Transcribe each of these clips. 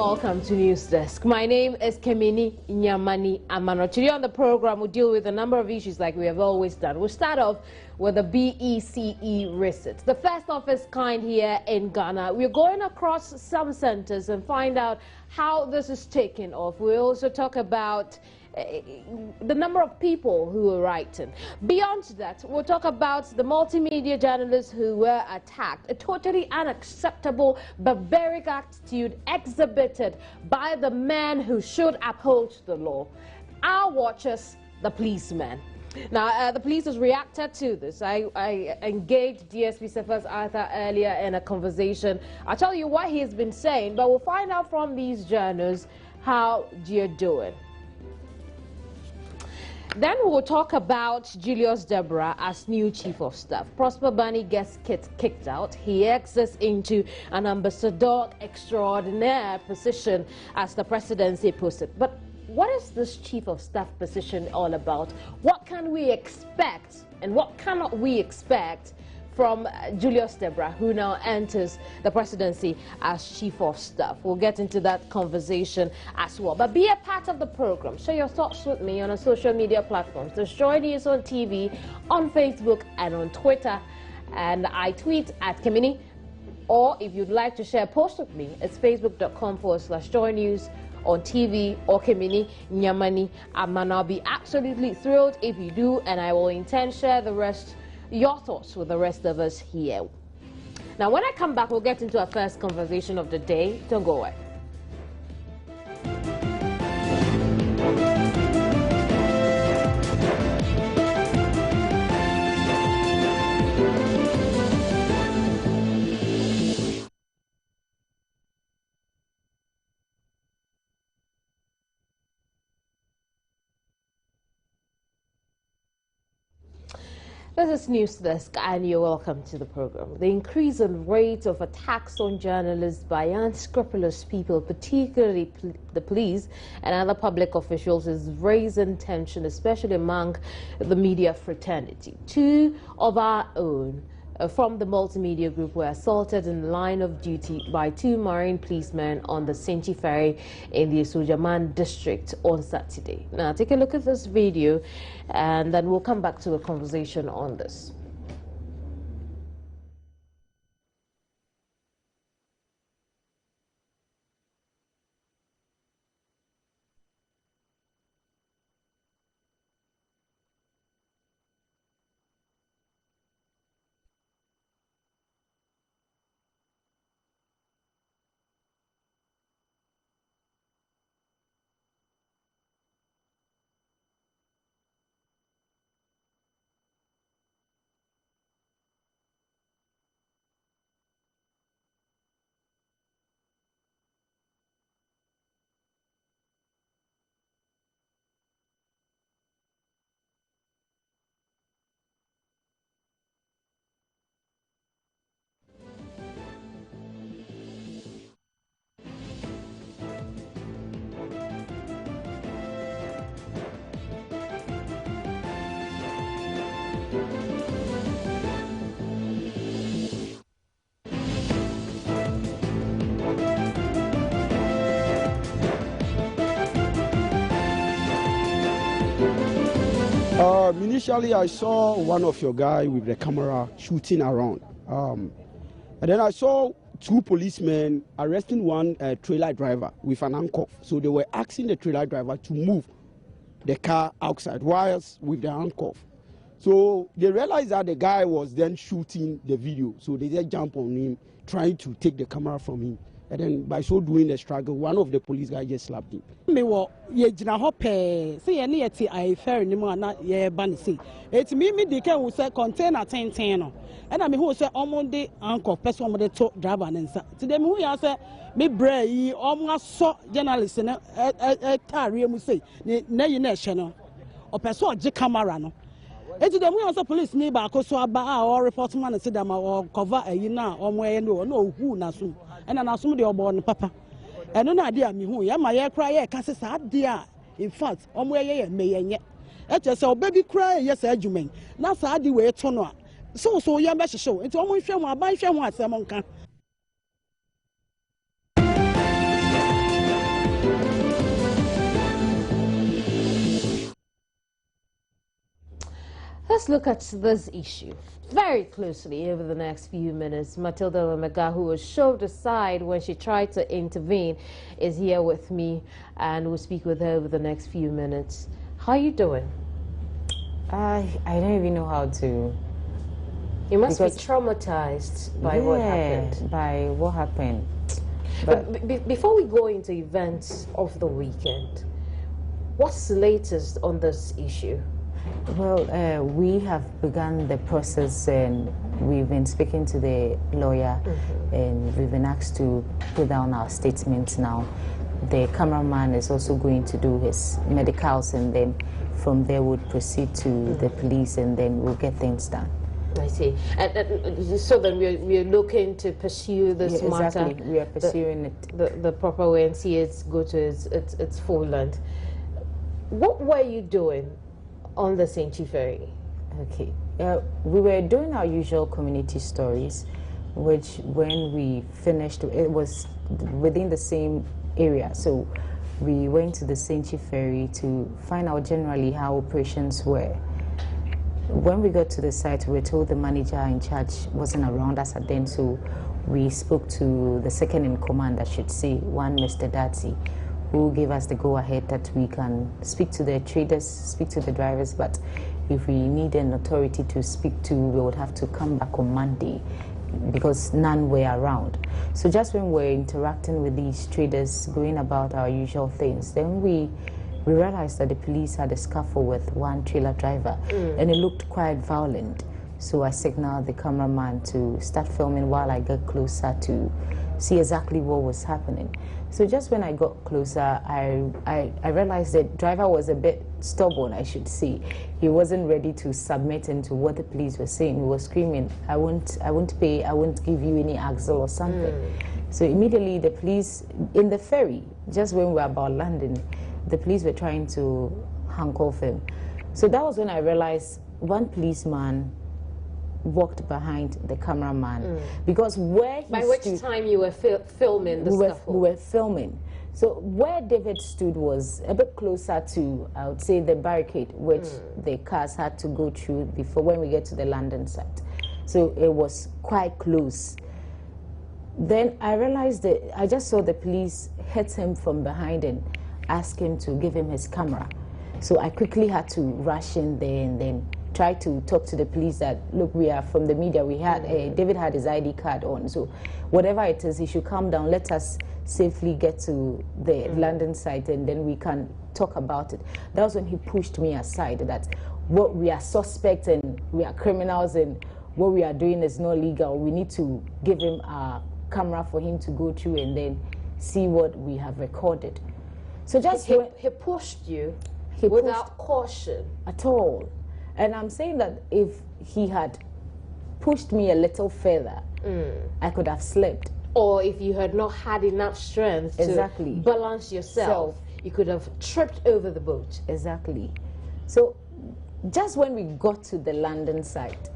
welcome to News Desk. My name is Kemini Nyamani Amano. Today on the program, we'll deal with a number of issues like we have always done. We'll start off with the BECE receipt, the first of its kind here in Ghana. We're going across some centers and find out how this is taken off. We'll also talk about the number of people who are writing. Beyond that, we'll talk about the multimedia journalists who were attacked. A totally unacceptable, barbaric attitude exhibited by the man who should uphold the law. Our watchers, the policemen. Now, the police has reacted to this. I engaged DSP Cephas Arthur earlier in a conversation. I'll tell you what he has been saying, but we'll find out from these journalists how they're doing. Then we'll talk about Julius Deborah as new chief of staff. Prosper Bani gets kicked out. He exits into an ambassador extraordinaire position as the presidency puts it. But what is this chief of staff position all about? What can we expect and what cannot we expect from Julius Deborah, who now enters the presidency as chief of staff? We'll get into that conversation as well. But be a part of the program. Share your thoughts with me on our social media platforms. There's Joy News on TV, on Facebook, and on Twitter. And I tweet at Kemini. Or if you'd like to share a post with me, it's facebook.com/Joy News on TV or Kemini Nyamani Amano. I'll be absolutely thrilled if you do, and I will intend share your thoughts with the rest of us here. Now, when I come back, we'll get into our first conversation of the day. Don't go away. This is News Desk, and you're welcome to the program. The increase in rate of attacks on journalists by unscrupulous people, particularly the police and other public officials, is raising tension, especially among the media fraternity. Two of our own from the multimedia group were assaulted in the line of duty by two marine policemen on the Senchi ferry in the Sujaman district on Saturday. Now take a look at this video and then we'll come back to a conversation on this. Initially, I saw one of your guys with the camera shooting around. And then I saw two policemen arresting one trailer driver with an handcuff. So they were asking the trailer driver to move the car outside whilst with the handcuff. So they realized that the guy was then shooting the video. So they just jumped on him, trying to take the camera from him. And then by so doing the struggle, one of the police guys just slapped him. Me wo ye gina hope say ye ne yeti I fair ni mo na ye ba ni say eti me de kan wo say container ten no e na me hu say omo de anko person omo de to driver ne nsa ti de me hu ya say me bra yi omo aso journalist ne tare mu say na yi na ehye no o person oje camera no eti de mu ya say police ni ba ko so aba a o report man say da ma o cover ayi na omo ye no hu na so and na some de obo no papa eno na ade a me hu ya ma ye kra ye ka se sa ade a in fact omo ye me ye nye e che se obabi kra ye sa adwuman na sa ade we to no a so ye be hyehyɛ nti omo hwɛ mu aban hwɛ mu asɛm nka Let's look at this issue very closely over the next few minutes. Matilda Lemega, who was shoved aside when she tried to intervene, is here with me, and we'll speak with her over the next few minutes. How are you doing? I don't even know how to. You must be traumatized by what happened. By what happened. But before we go into events of the weekend, what's the latest on this issue? Well, we have begun the process, and we've been speaking to the lawyer, and we've been asked to put down our statements now. The cameraman is also going to do his medicals, and then from there we'll proceed to the police, and then we'll get things done. I see. And so then we're looking to pursue this matter. Exactly. We are pursuing it the proper way and see it go to its full length. What were you doing on the Senchi ferry? Okay. We were doing our usual community stories, which when we finished, it was within the same area. So we went to the Senchi ferry to find out generally how operations were. When we got to the site, we were told the manager in charge wasn't around us at then, so we spoke to the second in command, I should say, one Mr. Dati, who gave us the go-ahead that we can speak to the traders, speak to the drivers, but if we need an authority to speak to, we would have to come back on Monday because none were around. So just when we're interacting with these traders, going about our usual things, then we realized that the police had a scuffle with one trailer driver, and it looked quite violent. So I signaled the cameraman to start filming while I got closer to see exactly what was happening. So just when I got closer, I realized the driver was a bit stubborn, I should say. He wasn't ready to submit into what the police were saying. He was screaming, I won't pay, I won't give you any axle or something. So immediately the police, in the ferry, just when we were about landing, the police were trying to handcuff him. So that was when I realized one policeman walked behind the cameraman because where he By which time you were filming the scuffle? We were filming. So where David stood was a bit closer to, I would say, the barricade, which the cars had to go through before when we get to the landing site. So it was quite close. Then I realized that I just saw the police hit him from behind and ask him to give him his camera. So I quickly had to rush in there and then try to talk to the police that, look, we are from the media. We had David had his ID card on, so whatever it is, he should calm down. Let us safely get to the London site, and then we can talk about it. That was when he pushed me aside. That what we are suspects and we are criminals, and what we are doing is not legal. We need to give him a camera for him to go through and then see what we have recorded. So just he pushed you without caution at all. And I'm saying that if he had pushed me a little further, I could have slipped. Or if you had not had enough strength to balance yourself, you could have tripped over the boat. Exactly. So just when we got to the London site,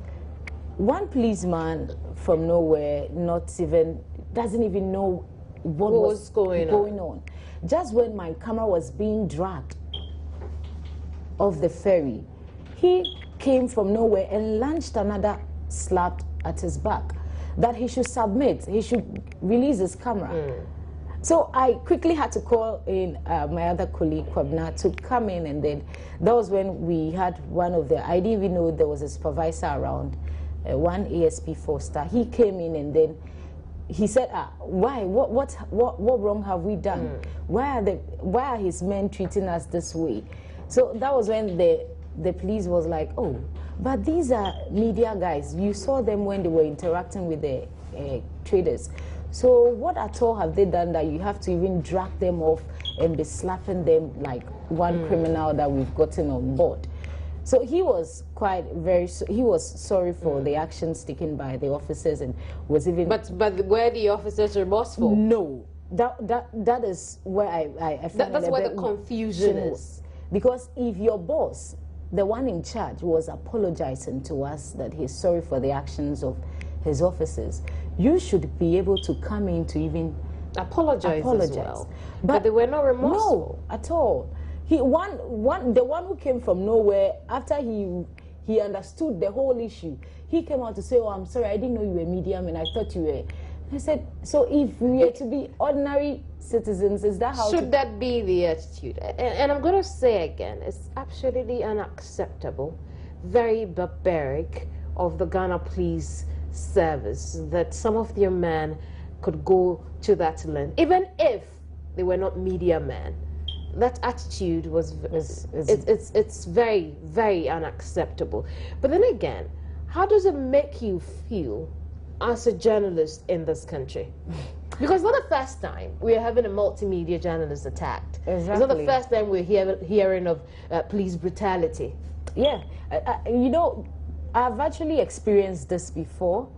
one policeman from nowhere, doesn't even know what was going on. Just when my camera was being dragged off the ferry, he came from nowhere and launched another slap at his back that he should submit, he should release his camera. So I quickly had to call in my other colleague, Kwabna, to come in, and then that was when we had one of the, I didn't even know there was a supervisor around, one ASP Foster. He came in and then he said, why? What wrong have we done? Why are his men treating us this way? So that was when the police was like, oh, but these are media guys. You saw them when they were interacting with the traders. So what at all have they done that you have to even drag them off and be slapping them like one criminal that we've gotten on board? So he was he was sorry for the actions taken by the officers and was even... But were the officers remorseful? No. That is where I found that's where the confusion is. Because if your boss, the one in charge, was apologizing to us that he's sorry for the actions of his officers, you should be able to come in to even apologize. As well. But they were not remorseful. No, at all. The one who came from nowhere, after he he understood the whole issue. He came out to say, oh, I'm sorry, I didn't know you were medium and I thought you were. I said, so if we are to be ordinary citizens, is that how should that be the attitude? And I'm going to say again, it's absolutely unacceptable, very barbaric of the Ghana Police Service that some of their men could go to that length, even if they were not media men. That attitude was it's very, very unacceptable. But then again, how does it make you feel as a journalist in this country? Because it's not the first time we're having a multimedia journalist attacked. Exactly. It's not the first time we're hearing of police brutality. Yeah, you know, I've actually experienced this before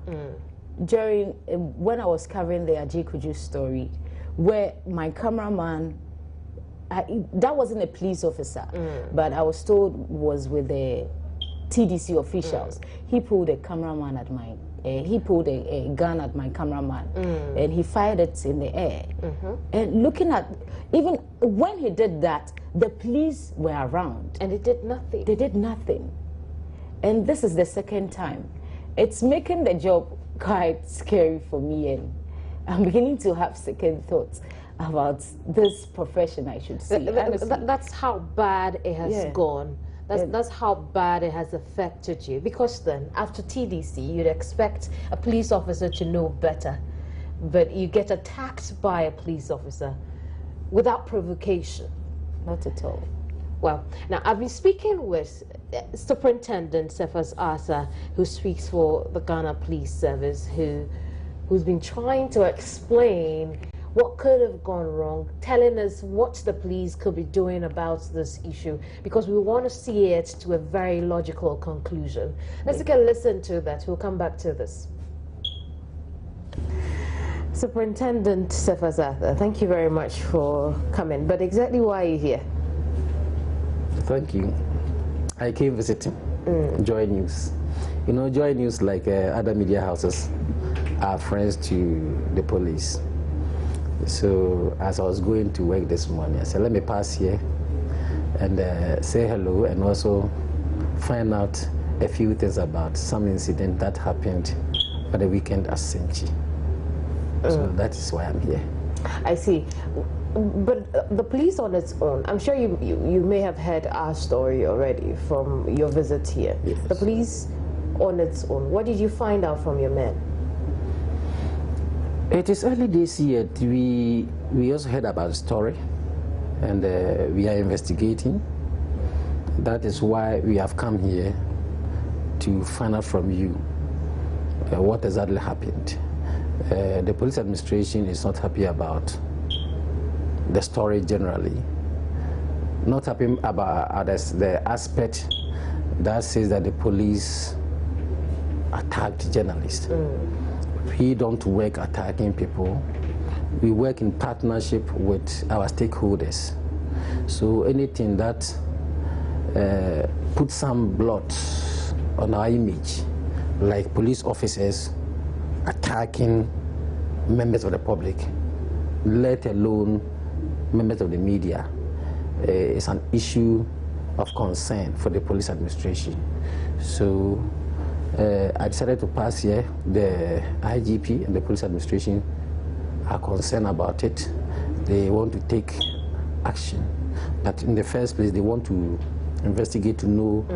during when I was covering the Ajay Kuju story, where my cameraman, that wasn't a police officer, but I was told was with the TDC officials. He pulled a cameraman at my, he pulled a gun at my cameraman, and he fired it in the air. And looking at, even when he did that, the police were around. And they did nothing. They did nothing. And this is the second time. It's making the job quite scary for me, and I'm beginning to have second thoughts about this profession, I should say. That's how bad it has gone. That's how bad it has affected you. Because then, after TDC, you'd expect a police officer to know better. But you get attacked by a police officer without provocation. Not at all. Well, now I've been speaking with Superintendent Cephas Asa, who speaks for the Ghana Police Service, who's been trying to explain what could have gone wrong, telling us what the police could be doing about this issue, because we want to see it to a very logical conclusion. Let's take a listen to that. We'll come back to this. Superintendent Cephas Asa, thank you very much for coming. But exactly why are you here? Thank you. I came visiting Joy News. You know, Joy News, like other media houses, are friends to the police. So as I was going to work this morning, I said, let me pass here and say hello and also find out a few things about some incident that happened for the weekend at Senchi. So that is why I'm here. I see. But the police on its own, I'm sure you may have heard our story already from your visit here. Yes. The police on its own, what did you find out from your men? It is early this year. We also heard about the story, and we are investigating. That is why we have come here to find out from you what exactly happened. The police administration is not happy about the story generally. Not happy about the aspect that says that the police attacked journalists. We don't work attacking people. We work in partnership with our stakeholders. So anything that puts some blood on our image, like police officers attacking members of the public, let alone members of the media, is an issue of concern for the police administration. So I decided to pass here. The IGP and the police administration are concerned about it. They want to take action. But in the first place, they want to investigate to know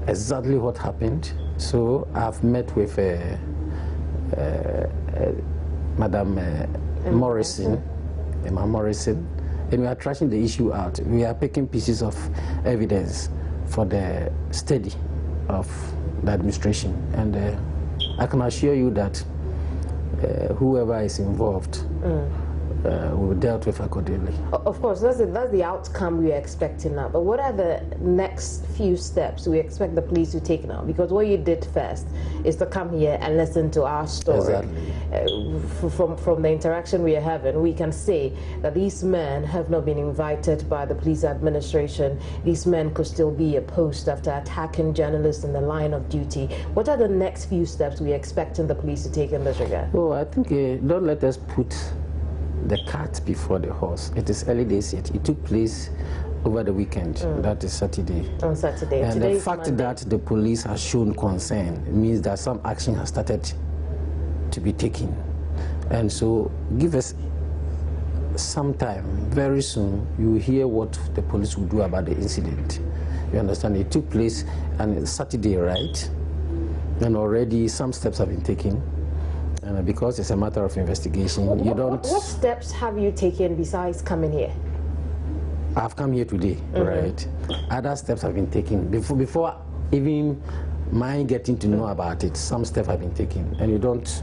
exactly what happened. So I've met with Madam Morrison, Emma Morrison, and we are trashing the issue out. We are picking pieces of evidence for the study of the administration, and I can assure you that whoever is involved will be dealt with accordingly. Of course, that's the outcome we are expecting now. But what are the next few steps we expect the police to take now? Because what you did first is to come here and listen to our story. Exactly. From the interaction we are having, we can say that these men have not been invited by the police administration. These men could still be opposed after attacking journalists in the line of duty. What are the next few steps we are expecting the police to take in this regard? Oh, I think don't let us put the cart before the horse. It is early days yet. It took place over the weekend. That is Saturday. On Saturday. And Today the fact that the police has shown concern means that some action has started to be taken. And so give us some time. Very soon you will hear what the police will do about the incident. You understand? It took place on Saturday, right? And already some steps have been taken. And because it's a matter of investigation, What steps have you taken besides coming here? I've come here today, right? Other steps have been taken. Before even my getting to know about it, some steps have been taken. And you don't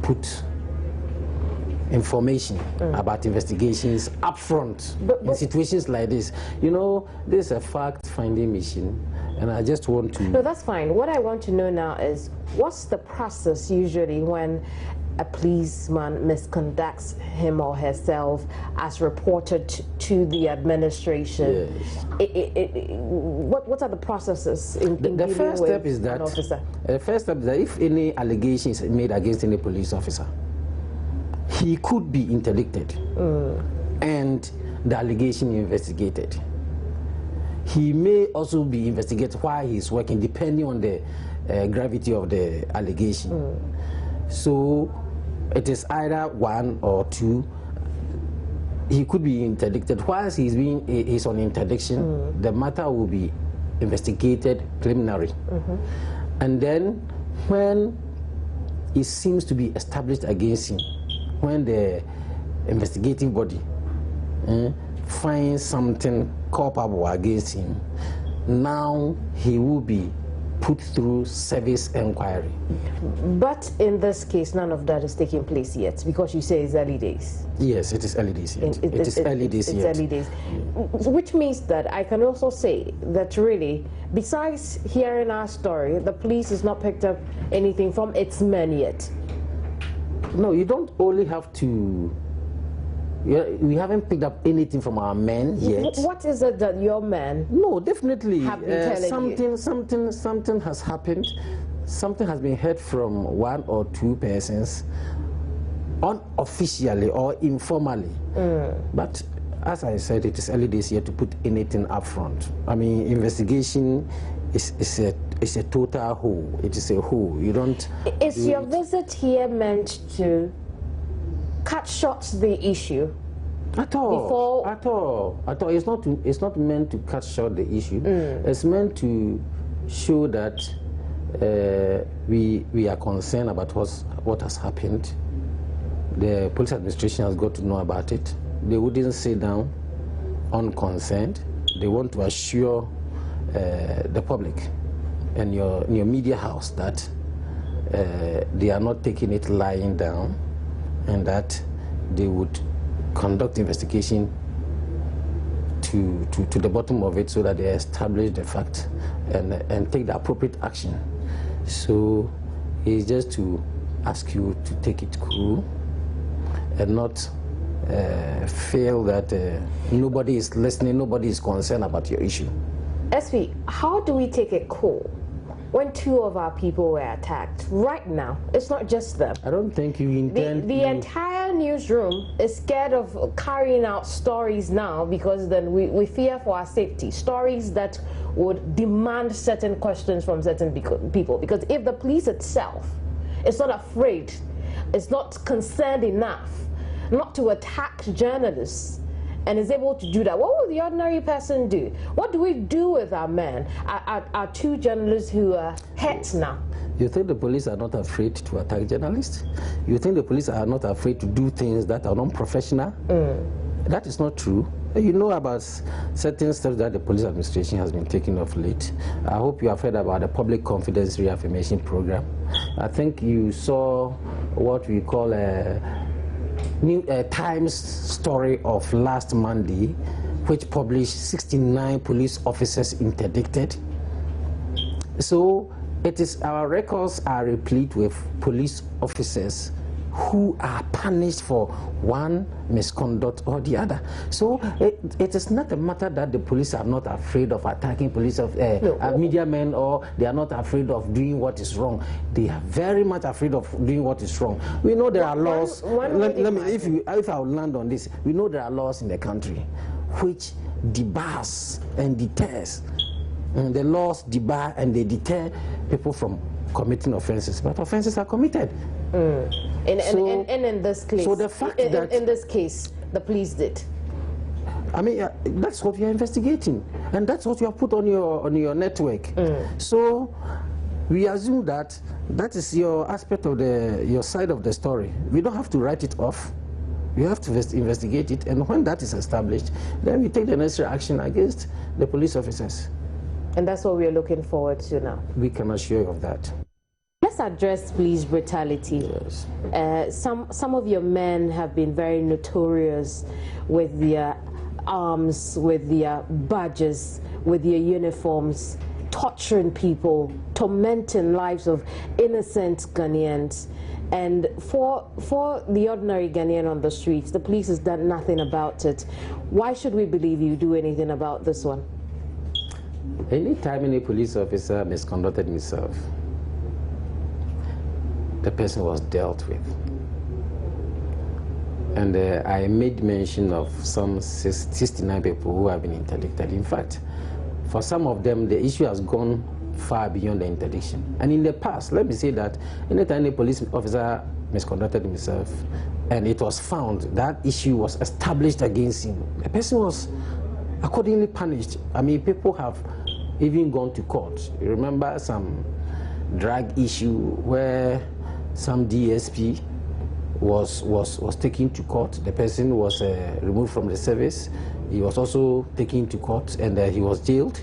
put information about investigations up front in situations like this. You know, this is a fact-finding mission, and I just want to... No, that's fine. What I want to know now is, what's the process usually when a policeman misconducts him or herself as reported to the administration? Yes. What are the processes in The first step is that, an officer? The first step is that if any allegations made against any police officer, he could be interdicted and the allegation investigated. He may also be investigated while he's working, depending on the gravity of the allegation. So it is either one or two. He could be interdicted. Whilst he's on interdiction, the matter will be investigated preliminary. And then when it seems to be established against him, when the investigative body finds something culpable against him, now he will be put through service inquiry. But in this case, none of that is taking place yet, because you say it's early days. Yes, it is early days yet. It is early days yet. It's early days. Which means that I can also say that really, besides hearing our story, the police has not picked up anything from its men yet. No, you don't only have to... we haven't picked up anything from our men yet. What is it that your men... No, definitely. Have been telling you? Something has happened. Something has been heard from one or two persons, unofficially or informally. But as I said, it is early days here to put anything up front. I mean, investigation is a total whole. It is a whole. You don't... Is your visit here meant to cut short the issue? At all. At all. It's not meant to cut short the issue. It's meant to show that we are concerned about what has happened. The police administration has got to know about it. They wouldn't sit down unconcerned. They want to assure the public and your media house that they are not taking it lying down, and that they would conduct investigation to the bottom of it, so that they establish the fact and take the appropriate action. So it's just to ask you to take it cool and not feel that nobody is listening, nobody is concerned about your issue. SV, how do we take it cool when two of our people were attacked right now? It's not just them. I don't think you intend... The entire newsroom is scared of carrying out stories now, because then we fear for our safety. Stories that would demand certain questions from certain people. Because if the police itself is not afraid, is not concerned enough not to attack journalists, and is able to do that, what will the ordinary person do? What do we do with our men, our two journalists who are hurt now? You think the police are not afraid to attack journalists? You think the police are not afraid to do things that are non-professional? That is not true. You know about certain steps that the police administration has been taking of late. I hope you have heard about the public confidence reaffirmation program. I think you saw what we call a Times story of last Monday, which published 69 police officers interdicted. So it is, our records are replete with police officers who are punished for one misconduct or the other. So it is not a matter that the police are not afraid of attacking police of media men, or they are not afraid of doing what is wrong. They are very much afraid of doing what is wrong. We know there are laws. If I will land on this, we know there are laws in the country which debars and deters. And the laws debar and they deter people from committing offenses, but offenses are committed. In this case, so the fact that in this case, the police did. I mean, that's what we are investigating, and that's what you have put on your network. So we assume that that is your aspect of your side of the story. We don't have to write it off. We have to investigate it, and when that is established, then we take the necessary action against the police officers. And that's what we are looking forward to now. We can assure you of that. Let's address police brutality. Yes. Some of your men have been very notorious with their arms, with their badges, with their uniforms, torturing people, tormenting lives of innocent Ghanaians. And for the ordinary Ghanaian on the streets, the police has done nothing about it. Why should we believe you do anything about this one? Anytime any police officer misconducted himself, the person was dealt with. And I made mention of some 69 people who have been interdicted. In fact, for some of them, the issue has gone far beyond the interdiction. And in the past, let me say that anytime a police officer misconducted himself and it was found that issue was established against him, the person was accordingly punished. I mean, people have even gone to court. You remember some drug issue where some DSP was taken to court. The person was removed from the service. He was also taken to court, and he was jailed.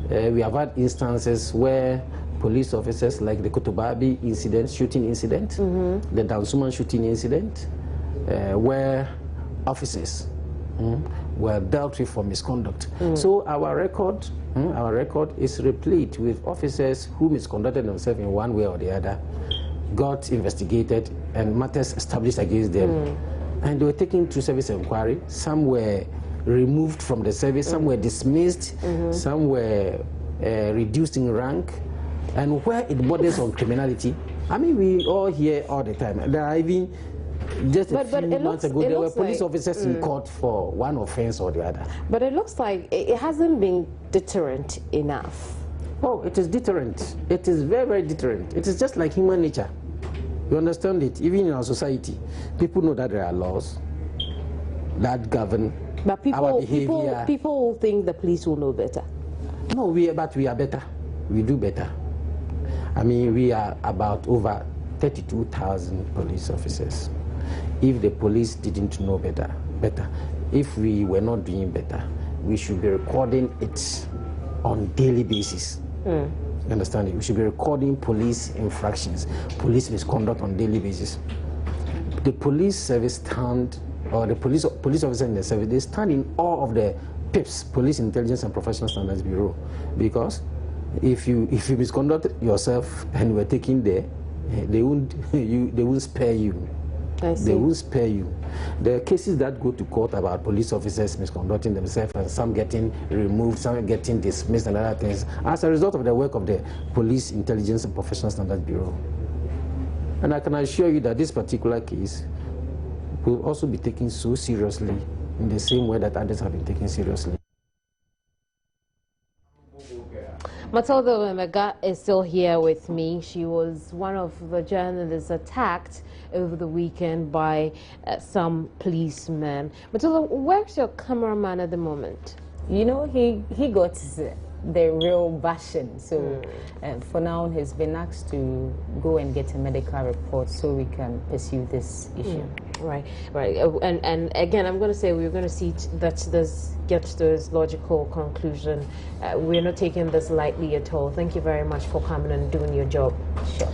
We have had instances where police officers, like the Kotobabi incident, shooting incident, the Dansuman shooting incident, where officers were dealt with for misconduct. So our record is replete with officers who misconducted themselves in one way or the other, got investigated, and matters established against them. And they were taken to service inquiry. Some were removed from the service, some were dismissed, some were reduced in rank. And where it borders on criminality, I mean, we all hear all the time. There are even just a few months ago, there were police officers in court for one offense or the other. But it looks like it hasn't been deterrent enough. Oh, it is deterrent. It is very, very deterrent. It is just like human nature. You understand it? Even in our society, people know that there are laws that govern our behavior. People will think the police will know better. No, but we are better. We do better. I mean, we are about over 32,000 police officers. If the police didn't know better, if we were not doing better, we should be recording it on daily basis. You understand it? We should be recording police infractions, police misconduct on daily basis. The police service stand, or the police officer in the service, they stand in awe of the PIPS, Police Intelligence and Professional Standards Bureau, because if you misconduct yourself and were taken there, they won't spare you. They won't spare you. There are cases that go to court about police officers misconducting themselves, and some getting removed, some getting dismissed, and other things as a result of the work of the Police Intelligence and Professional Standards Bureau. And I can assure you that this particular case will also be taken so seriously in the same way that others have been taken seriously. Matilda Wemega is still here with me. She was one of the journalists attacked over the weekend by some policemen. Matilda, where's your cameraman at the moment? You know, he got the real bashing. So for now, he's been asked to go and get a medical report so we can pursue this issue. Right. And again, I'm going to say we're going to see that this gets to its logical conclusion. We're not taking this lightly at all. Thank you very much for coming and doing your job. Sure.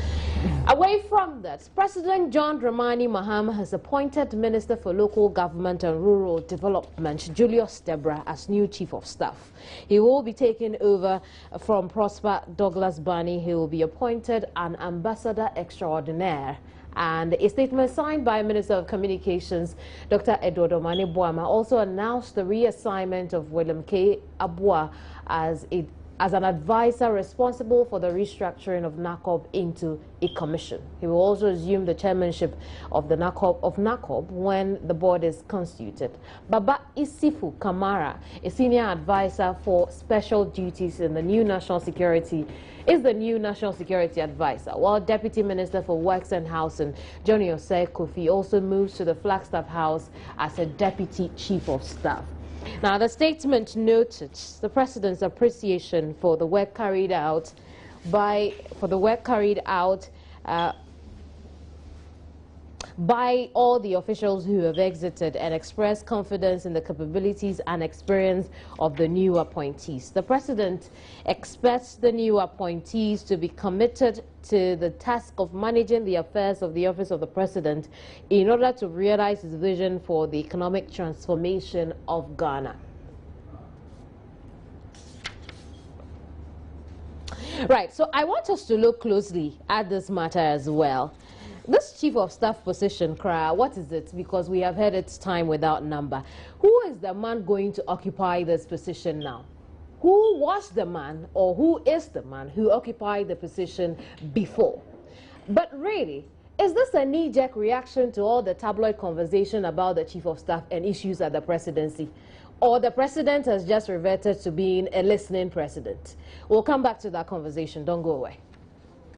Away from that, President John Dramani Mahama has appointed Minister for Local Government and Rural Development, Julius Debra, as new Chief of Staff. He will be taking over from Prosper Douglas Barney. He will be appointed an Ambassador Extraordinaire And a statement signed by Minister of Communications, Dr. Edward Omane Boama, also announced the reassignment of William K. Abua as an advisor responsible for the restructuring of NACOB into a commission. He will also assume the chairmanship of the NACOB when the board is constituted. Baba Isifu Kamara, a senior advisor for special duties in the new national security, is the new national security advisor, while Deputy Minister for Works and Housing, Johnny Osei Kofi, also moves to the Flagstaff House as a Deputy Chief of Staff. Now, the statement noted the President's appreciation for the work carried out by all the officials who have exited and expressed confidence in the capabilities and experience of the new appointees. The President expects the new appointees to be committed to the task of managing the affairs of the Office of the President in order to realize his vision for the economic transformation of Ghana. Right, so I want us to look closely at this matter as well. This Chief of Staff position, what is it? Because we have heard it's time without number. Who is the man going to occupy this position now? Who was the man, or who is the man who occupied the position before? But really, is this a knee-jerk reaction to all the tabloid conversation about the Chief of Staff and issues at the presidency? Or the president has just reverted to being a listening president? We'll come back to that conversation. Don't go away.